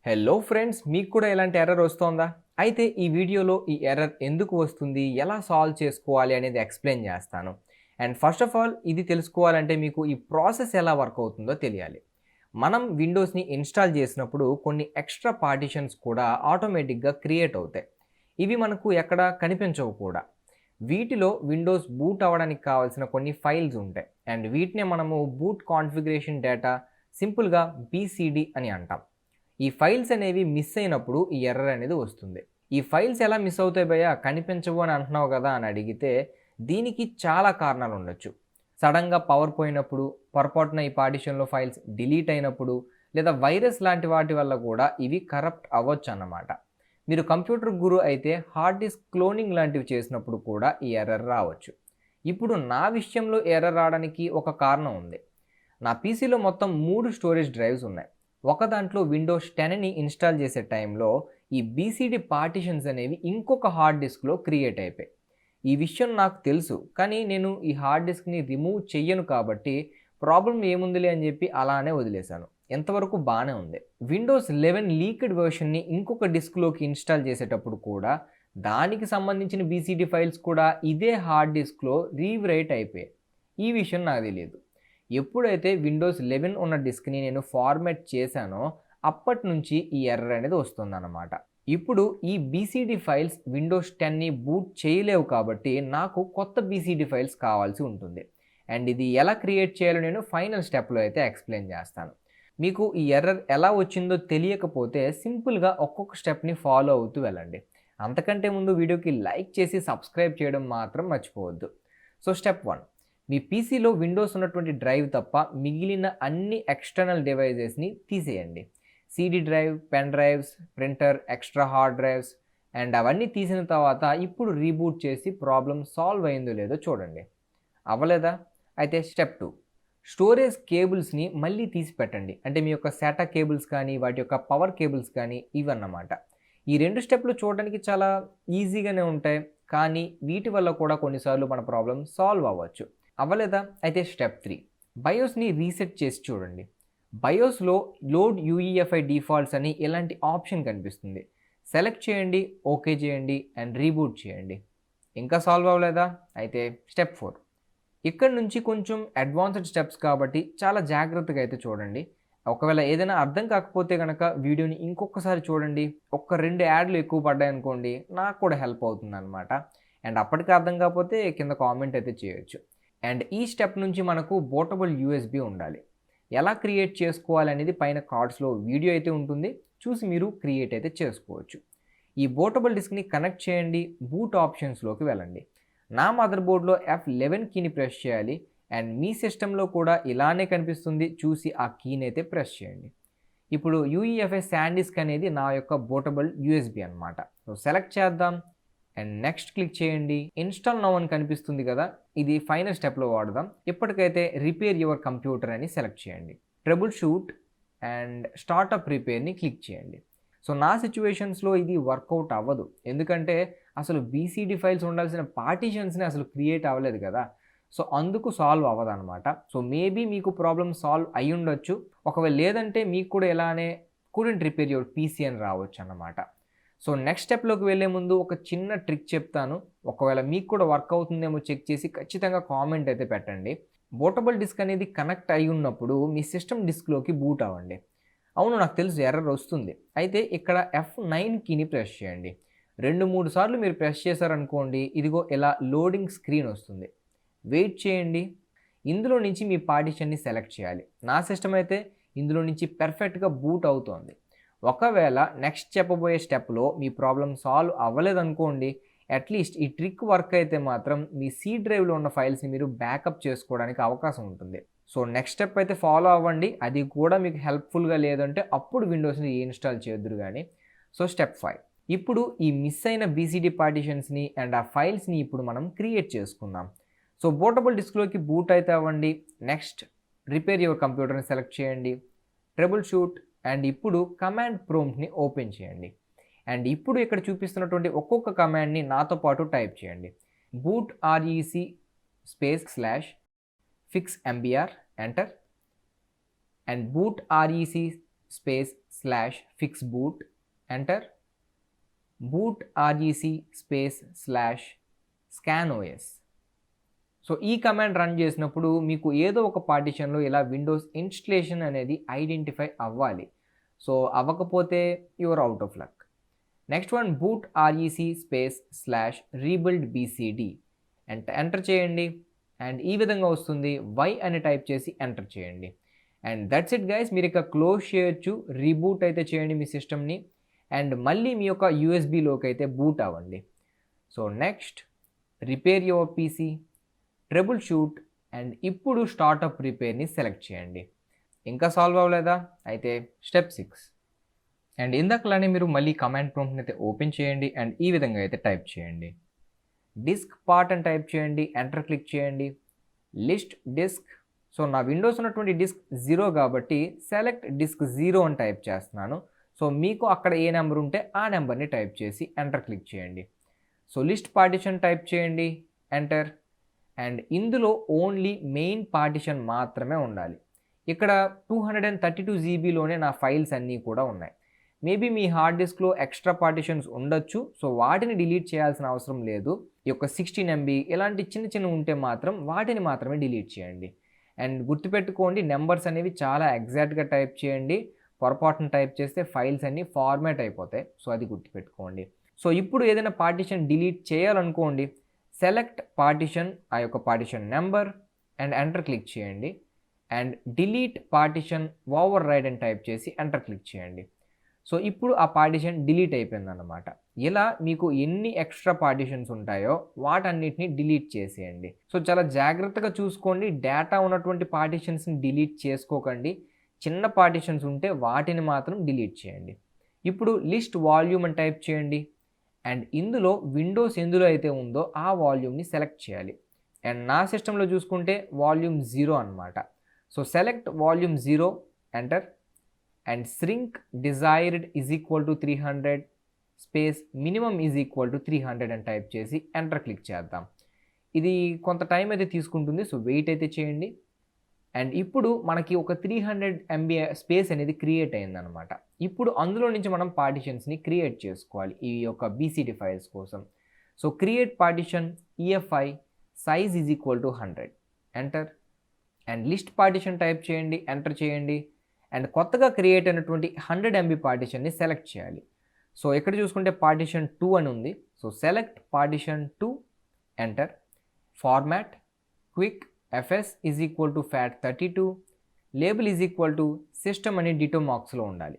Hello friends, మీకు కూడా ఇలాంటి ఎర్రర్ వస్తోందా? అయితే ఈ వీడియోలో ఈ ఎర్రర్ ఎందుకు వస్తుంది, ఎలా సాల్వ్ చేసుకోవాలి అనేది ఎక్స్‌ప్లెయిన్ చేస్తాను. అండ్ ఫస్ట్ ఆఫ్ ఆల్ ఇది తెలుసుకోవాలంటే మీకు ఈ ప్రాసెస్ ఎలా వర్క్ అవుతుందో తెలియాలి. మనం విండోస్‌ని ఇన్‌స్టాల్ చేసినప్పుడు కొన్ని ఎక్స్‌ట్రా పార్టిషన్స్ కూడా ఆటోమేటిక్‌గా క్రియేట్ అవుతాయి. ఇవి మనకు ఎక్కడ కనిపించవు కూడా. వీటిలో విండోస్ బూట్ అవ్వడానికి కావాల్సిన కొన్ని ఫైల్స్ ఉంటాయి. అండ్ వీటినే మనము బూట్ కాన్ఫిగరేషన్ డేటా, సింపుల్‌గా బీసీడీ అని అంటాం. ఈ ఫైల్స్ అనేవి మిస్ అయినప్పుడు ఈ ఎర్రర్ అనేది వస్తుంది. ఈ ఫైల్స్ ఎలా మిస్ అవుతాయి భయ్యా, కనిపించవు అని అంటున్నావు కదా అని అడిగితే, దీనికి చాలా కారణాలు ఉండొచ్చు. సడన్‌గా పవర్ పోయినప్పుడు, పొరపాటున ఈ పార్టిషన్‌లో ఫైల్స్ డిలీట్ అయినప్పుడు, లేదా వైరస్ లాంటి వాటి వల్ల కూడా ఇవి కరప్ట్ అవ్వొచ్చన్నమాట. మీరు కంప్యూటర్ గురు అయితే హార్డ్ డిస్క్ క్లోనింగ్ లాంటివి చేసినప్పుడు కూడా ఈ ఎర్రర్ రావచ్చు. ఇప్పుడు నా విషయంలో ఎర్రర్ రావడానికి ఒక కారణం ఉంది. నా పీసీలో మొత్తం 3 స్టోరేజ్ డ్రైవ్స్ ఉన్నాయి. ఒక దాంట్లో విండోస్ 10ని ఇన్‌స్టాల్ చేసే టైంలో ఈ బీసీడీ పార్టిషన్స్ అనేవి ఇంకొక హార్డ్ డిస్క్‌లో క్రియేట్ అయిపోయాయి. ఈ విషయం నాకు తెలుసు. కానీ నేను ఈ హార్డ్ డిస్క్‌ని రిమూవ్ చెయ్యను కాబట్టి ప్రాబ్లమ్ ఏముందిలే అని చెప్పి అలానే వదిలేశాను. ఎంతవరకు బానే ఉంది. విండోస్ 11 లీక్డ్ వెర్షన్‌ని ఇంకొక డిస్క్‌లోకి ఇన్‌స్టాల్ చేసేటప్పుడు కూడా దానికి సంబంధించిన బీసీడీ ఫైల్స్ కూడా ఇదే హార్డ్ డిస్క్‌లో రీరైట్ అయిపోయాయి. ఈ విషయం నాకు తెలీదు. ఎప్పుడైతే విండోస్ 11 ఉన్న డిస్క్‌ని నేను ఫార్మాట్ చేశానో అప్పటినుంచి ఈ ఎర్రర్ అనేది వస్తుందన్నమాట. ఇప్పుడు ఈ బీసీడీ ఫైల్స్ విండోస్ 10ని బూట్ చేయలేవు కాబట్టి నాకు కొత్త బీసీడీ ఫైల్స్ కావాల్సి ఉంటుంది. అండ్ ఇది ఎలా క్రియేట్ చేయాలో నేను ఫైనల్ స్టెప్‌లో అయితే ఎక్స్‌ప్లెయిన్ చేస్తాను. మీకు ఈ ఎర్రర్ ఎలా వచ్చిందో తెలియకపోతే సింపుల్‌గా ఒక్కొక్క స్టెప్‌ని ఫాలో అవుతూ వెళ్ళండి. అంతకంటే ముందు వీడియోకి లైక్ చేసి సబ్స్క్రైబ్ చేయడం మాత్రం మర్చిపోవద్దు. సో స్టెప్ 1, మీ పీసీలో విండోస్ ఉన్నటువంటి డ్రైవ్ తప్ప మిగిలిన అన్ని ఎక్స్టర్నల్ డివైజెస్‌ని తీసేయండి. CD drive, pen drives, printer, extra hard drives and అవన్నీ తీసిన తర్వాత ఇప్పుడు రీబూట్ చేసి ప్రాబ్లమ్ సాల్వ్ అయిందో లేదో చూడండి. అవ్వలేదా? అయితే స్టెప్ 2, స్టోరేజ్ కేబుల్స్‌ని మళ్ళీ తీసి పెట్టండి. అంటే మీ యొక్క SATA కేబుల్స్ కానీ, వాటి యొక్క పవర్ కేబుల్స్ కానీ ఇవన్నమాట. ఈ 2 స్టెప్‌లు చూడడానికి చాలా ఈజీగానే ఉంటాయి. కానీ వీటి వల్ల కూడా కొన్నిసార్లు మన ప్రాబ్లమ్ సాల్వ్ అవ్వచ్చు. అవ్వలేదా? అయితే స్టెప్ 3, బయోస్‌ని రీసెట్ చేసి చూడండి. బయోస్‌లో లోడ్ యూఈఎఫ్ఐ డిఫాల్ట్స్ అని ఇలాంటి ఆప్షన్ కనిపిస్తుంది. సెలెక్ట్ చేయండి, ఓకే చేయండి అండ్ రీబూట్ చేయండి. ఇంకా సాల్వ్ అవ్వలేదా? అయితే స్టెప్ 4, ఇక్కడ నుంచి కొంచెం అడ్వాన్స్డ్ స్టెప్స్ కాబట్టి చాలా జాగ్రత్తగా అయితే చూడండి. ఒకవేళ ఏదైనా అర్థం కాకపోతే గనక వీడియోని ఇంకొకసారి చూడండి. ఒక 2 యాడ్లు ఎక్కువ పడ్డాయనుకోండి, నాకు కూడా హెల్ప్ అవుతుందనమాట. అండ్ అప్పటికి అర్థం కాకపోతే కింద కామెంట్ అయితే చేయొచ్చు. అండ్ ఈ స్టెప్ నుంచి మనకు బూటబుల్ యూఎస్బీ ఉండాలి. ఎలా క్రియేట్ చేసుకోవాలనేది పైన కార్డ్స్‌లో వీడియో అయితే ఉంటుంది. చూసి మీరు క్రియేట్ అయితే చేసుకోవచ్చు. ఈ బూటబుల్ డిస్క్‌ని కనెక్ట్ చేయండి. బూట్ ఆప్షన్స్‌లోకి వెళ్ళండి. నా మదర్ బోర్డ్‌లో F11 కీని ప్రెస్ చేయాలి. అండ్ మీ సిస్టమ్‌లో కూడా ఇలానే కనిపిస్తుంది. చూసి ఆ కీని అయితే ప్రెస్ చేయండి. ఇప్పుడు యూఈఎఫ్ఐ శాండిస్క్ అనేది నా యొక్క బూటబుల్ యూఎస్బీ అనమాట. సో సెలెక్ట్ చేద్దాం అండ్ నెక్స్ట్ క్లిక్ చేయండి. ఇన్‌స్టాల్ నౌ అని కనిపిస్తుంది కదా! ఇది ఫైనల్ స్టెప్‌లో వాడదాం. ఇప్పటికైతే రిపేర్ యువర్ కంప్యూటర్ అని సెలెక్ట్ చేయండి. ట్రబుల్ షూట్ అండ్ స్టార్టప్ రిపేర్‌ని క్లిక్ చేయండి. సో నా సిట్యుయేషన్స్‌లో ఇది వర్కౌట్ అవ్వదు. ఎందుకంటే అసలు బీసీడీ ఫైల్స్ ఉండాల్సిన పార్టిషన్స్‌ని అసలు క్రియేట్ అవ్వలేదు కదా! సో అందుకు సాల్వ్ అవ్వదనమాట. సో మేబీ మీకు ప్రాబ్లమ్ సాల్వ్ అయ్యుండొచ్చు. ఒకవేళ లేదంటే మీకు కూడా ఇలానే కుడెంట్ రిపేర్ యువర్ పీసీ అని రావచ్చన్నమాట. సో నెక్స్ట్ స్టెప్‌లోకి వెళ్ళే ముందు ఒక చిన్న ట్రిక్ చెప్తాను. ఒకవేళ మీకు కూడా వర్క్ అవుతుందేమో చెక్ చేసి ఖచ్చితంగా కామెంట్ అయితే పెట్టండి. బూటబుల్ డిస్క్ అనేది కనెక్ట్ అయ్యి ఉన్నప్పుడు మీ సిస్టమ్ డిస్క్‌లోకి బూట్ అవ్వండి. అవును, నాకు తెలుసు ఎర్రర్ వస్తుంది. అయితే ఇక్కడ F9 కీని ప్రెస్ చేయండి. 2, 3 సార్లు మీరు ప్రెస్ చేశారనుకోండి, ఇదిగో ఇలా లోడింగ్ స్క్రీన్ వస్తుంది. వెయిట్ చేయండి. ఇందులో నుంచి మీ పార్టిషన్‌ని సెలెక్ట్ చేయాలి. నా సిస్టమ్ అయితే ఇందులో నుంచి పర్ఫెక్ట్‌గా బూట్ అవుతోంది. ఒకవేళ నెక్స్ట్ చెప్పబోయే స్టెప్‌లో మీ ప్రాబ్లమ్ సాల్వ్ అవ్వలేదనుకోండి, అట్‌లీస్ట్ ఈ ట్రిక్ వర్క్ అయితే మాత్రం మీ సి డ్రైవ్‌లో ఉన్న ఫైల్స్‌ని మీరు బ్యాకప్ చేసుకోవడానికి అవకాశం ఉంటుంది. సో నెక్స్ట్ స్టెప్ అయితే ఫాలో అవ్వండి. అది కూడా మీకు హెల్ప్‌ఫుల్‌గా లేదంటే అప్పుడు విండోస్‌ని రీఇన్‌స్టాల్ చేద్దురు గానీ. సో స్టెప్ 5, ఇప్పుడు ఈ మిస్ అయిన బీసీడీ పార్టిషన్స్‌ని అండ్ ఆ ఫైల్స్‌ని ఇప్పుడు మనం క్రియేట్ చేసుకుందాం. సో బూటబుల్ డిస్క్‌లోకి బూట్ అయితే అవ్వండి. నెక్స్ట్ రిపేర్ యువర్ కంప్యూటర్‌ని సెలెక్ట్ చేయండి. ట్రబుల్ షూట్ అండ్ ఇప్పుడు కమాండ్ ప్రాంప్ట్‌ని ఓపెన్ చేయండి. అండ్ ఇప్పుడు ఇక్కడ చూపిస్తున్నటువంటి ఒక్కొక్క కమాండ్‌ని నాతో పాటు టైప్ చేయండి. Boot REC /fix mbr enter and boot REC space slash fix boot, enter. Boot REC space slash scan OS. So ఈ కమాండ్ రన్ చేసినప్పుడు మీకు ఏదో ఒక పార్టిషన్లో ఇలా విండోస్ ఇన్స్టలేషన్ అనేది ఐడెంటిఫై అవ్వాలి. సో అవ్వకపోతే your out of luck. Next one boot REC space slash rebuild BCD, enter చేయండి. అండ్ ఈ విధంగా వస్తుంది. వై అని టైప్ చేసి ఎంటర్ చేయండి. And that's it guys. మీరు ఇక క్లోజ్ చేయొచ్చు, రీబూట్ అయితే చేయండి మీ సిస్టమ్ని. అండ్ మళ్ళీ మీ యొక్క యూఎస్బీలోకి అయితే బూట్ అవ్వండి. So next repair your PC, troubleshoot, and ఇప్పుడు స్టార్టప్ రిపేర్ని సెలెక్ట్ చేయండి. ఇంకా సాల్వ్ అవ్వలేదా? అయితే స్టెప్ 6. అండ్ ఇందాకలానే మీరు మళ్ళీ కమాండ్ ప్రాంప్ట్ని అయితే ఓపెన్ చేయండి. అండ్ ఈ విధంగా అయితే టైప్ చేయండి. డిస్క్ పార్ట్ అని టైప్ చేయండి, ఎంటర్ క్లిక్ చేయండి. List disk. సో నా విండోస్ ఉన్నటువంటి డిస్క్ 0 కాబట్టి సెలెక్ట్ డిస్క్ 0 అని టైప్ చేస్తున్నాను. సో మీకు అక్కడ ఏ నెంబర్ ఉంటే ఆ నెంబర్ని టైప్ చేసి ఎంటర్ క్లిక్ చేయండి. సో లిస్ట్ పార్టిషన్ టైప్ చేయండి, ఎంటర్. అండ్ ఇందులో ఓన్లీ మెయిన్ పార్టిషన్ మాత్రమే ఉండాలి. ఇక్కడ 232 జీబీలోనే నా ఫైల్స్ అన్నీ కూడా ఉన్నాయి. మేబీ మీ హార్డ్ డిస్క్లో ఎక్స్ట్రా పార్టిషన్స్ ఉండొచ్చు. సో వాటిని డిలీట్ చేయాల్సిన అవసరం లేదు. ఈ యొక్క 16 MB ఇలాంటి చిన్న ఉంటే మాత్రం వాటిని మాత్రమే డిలీట్ చేయండి. అండ్ గుర్తుపెట్టుకోండి, నెంబర్స్ అనేవి చాలా ఎగ్జాక్ట్గా టైప్ చేయండి. పొరపాటున టైప్ చేస్తే ఫైల్స్ అన్నీ ఫార్మాట్ అయిపోతాయి. సో అది గుర్తుపెట్టుకోండి. సో ఇప్పుడు ఏదైనా పార్టిషన్ డిలీట్ చేయాలనుకోండి, సెలెక్ట్ పార్టిషన్, ఆ యొక్క partition number, and enter click చేయండి. And delete partition override అని టైప్ చేసి ఎంటర్ క్లిక్ చేయండి. సో ఇప్పుడు ఆ పార్టిషన్ డిలీట్ అయిపోయిందన్నమాట. ఇలా మీకు ఎన్ని ఎక్స్ట్రా పార్టిషన్స్ ఉంటాయో వాటన్నిటిని డిలీట్ చేసేయండి. సో చాలా జాగ్రత్తగా చూసుకోండి, డేటా ఉన్నటువంటి పార్టిషన్స్ని డిలీట్ చేసుకోకండి. చిన్న పార్టిషన్స్ ఉంటే వాటిని మాత్రం డిలీట్ చేయండి. ఇప్పుడు లిస్ట్ వాల్యూమ్ అని టైప్ చేయండి. అండ్ ఇందులో విండోస్ ఎందులో అయితే ఉందో ఆ వాల్యూమ్ని సెలెక్ట్ చేయాలి. అండ్ నా సిస్టంలో చూసుకుంటే వాల్యూమ్ 0 అనమాట. So select volume 0, enter. And శ్రింక్ desired is equal to 300 space minimum is equal to 300 అని టైప్ చేసి ఎంటర్ క్లిక్ చేద్దాం. ఇది కొంత టైం అయితే తీసుకుంటుంది. సో వెయిట్ అయితే చేయండి. అండ్ ఇప్పుడు మనకి ఒక 300 MB స్పేస్ అనేది క్రియేట్ అయిందనమాట. ఇప్పుడు అందులో నుంచి మనం పార్టిషన్స్ని క్రియేట్ చేసుకోవాలి ఈ యొక్క బీసీడీ ఫైల్స్ కోసం. So create partition EFI size is equal to 100, enter. And list partition type చేయండి, ఎంటర్ చేయండి. అండ్ కొత్తగా క్రియేట్ అయినటువంటి 100 MB పార్టిషన్ని సెలెక్ట్ చేయాలి. సో ఇక్కడ చూసుకుంటే పార్టిషన్ 2 అని ఉంది. So select partition 2, enter. Format quick FS is equal to FAT32, label is equal to system అని డిటో మార్క్స్లో ఉండాలి.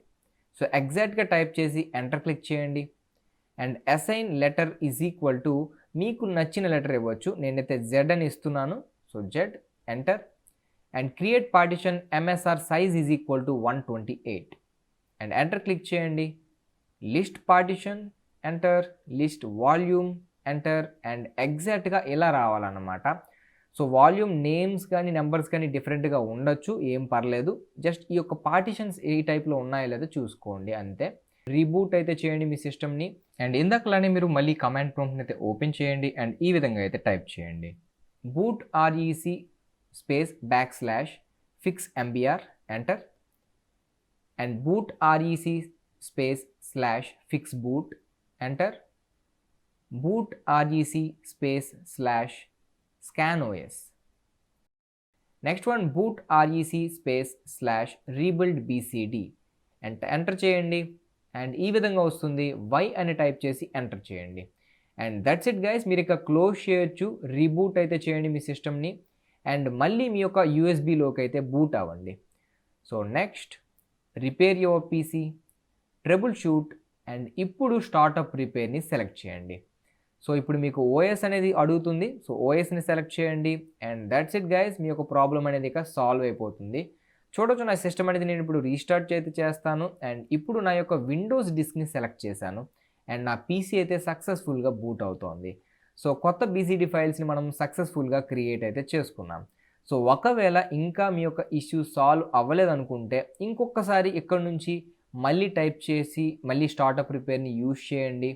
సో ఎగ్జాక్ట్గా టైప్ చేసి ఎంటర్ క్లిక్ చేయండి. And assign letter is equal to మీకు నచ్చిన లెటర్ ఇవ్వచ్చు. నేనైతే Z అని ఇస్తున్నాను. So Z, enter. And create partition MSR size is equal to 128 and enter click చేయండి. List partition, enter. List volume, enter. And ఎగ్జాక్ట్గా ఇలా రావాలన్నమాట. సో వాల్యూమ్ నేమ్స్ కానీ నెంబర్స్ కానీ డిఫరెంట్గా ఉండొచ్చు, ఏం పర్లేదు. జస్ట్ ఈ యొక్క పార్టిషన్స్ ఏ టైప్లో ఉన్నాయో లేదో చూసుకోండి, అంతే. రీబూట్ అయితే చేయండి మీ సిస్టమ్ని. అండ్ ఇందాకలానే మీరు మళ్ళీ కమాండ్ ప్రాంప్ట్ని అయితే ఓపెన్ చేయండి. అండ్ ఈ విధంగా అయితే టైప్ చేయండి. Boot REC space /fix MBR, enter. And boot REC space /fix boot, enter. Boot REC space /scan OS. Next one boot REC space /rebuild BCD, enter చేయండి. And ఈ విధంగా వస్తుంది. వై అని టైప్ చేసి ఎంటర్ చేయండి. And that's it guys. మీరు ఇక close చేయొచ్చు, రీబూట్ అయితే చేయండి మీ సిస్టమ్ని. అండ్ మళ్ళీ మీ యొక్క యూఎస్బీలోకి అయితే బూట్ అవ్వండి. So next repair your PC, troubleshoot, and ఇప్పుడు స్టార్టప్ రిపేర్ని సెలెక్ట్ చేయండి. సో ఇప్పుడు మీకు ఓఎస్ అనేది అడుగుతుంది. సో ఓఎస్ని సెలెక్ట్ చేయండి. And that's it guys. మీ యొక్క ప్రాబ్లం అనేది ఇక సాల్వ్ అయిపోతుంది. చూడొచ్చు నా సిస్టమ్ అనేది నేను ఇప్పుడు రీస్టార్ట్ అయితే చేస్తాను. అండ్ ఇప్పుడు నా యొక్క విండోస్ డిస్క్ని సెలెక్ట్ చేశాను. అండ్ నా పీసీ అయితే సక్సెస్ఫుల్గా బూట్ అవుతోంది. సో కొత్త బీసీడీ ఫైల్స్ని మనం సక్సెస్ఫుల్గా క్రియేట్ అయితే చేసుకున్నాం. సో ఒకవేళ ఇంకా మీ యొక్క ఇష్యూ సాల్వ్ అవ్వలేదనుకుంటే ఇంకొకసారి ఇక్కడ నుంచి మళ్ళీ టైప్ చేసి మళ్ళీ స్టార్టప్ రిపేర్ని యూజ్ చేయండి.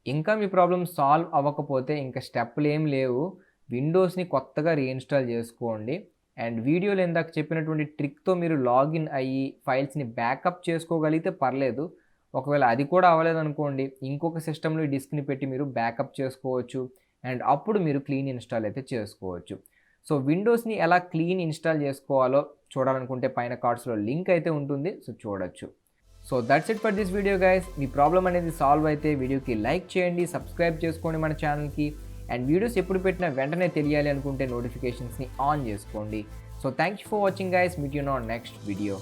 ఇంకా మీ ప్రాబ్లమ్ సాల్వ్ అవ్వకపోతే ఇంకా స్టెప్లు ఏం లేవు. విండోస్ని కొత్తగా రీఇన్స్టాల్ చేసుకోండి. అండ్ వీడియోలో ఇందాక చెప్పినటువంటి ట్రిక్తో మీరు లాగిన్ అయ్యి ఫైల్స్ని బ్యాకప్ చేసుకోగలిగితే పర్లేదు. ఒకవేళ అది కూడా అవ్వలేదనుకోండి, ఇంకొక సిస్టంలో ఈ డిస్క్ని పెట్టి మీరు బ్యాకప్ చేసుకోవచ్చు. అండ్ అప్పుడు మీరు క్లీన్ ఇన్‌స్టాల్ అయితే చేసుకోవచ్చు. సో విండోస్‌ని ఎలా క్లీన్ ఇన్‌స్టాల్ చేసుకోవాలో చూడాలనుకుంటే పైన కార్డ్స్‌లో లింక్ అయితే ఉంటుంది. సో చూడొచ్చు. So that's it for this video guys. Me problem అనేది సాల్వ్ అయితే వీడియోకి లైక్ చేయండి, సబ్స్క్రైబ్ చేసుకోండి మన ఛానల్‌కి. అండ్ వీడియోస్ ఎప్పుడు పెట్టినా వెంటనే తెలియాలి అనుకుంటే నోటిఫికేషన్స్ని ఆన్ చేసుకోండి. So thank you for watching guys. Meet you on next video.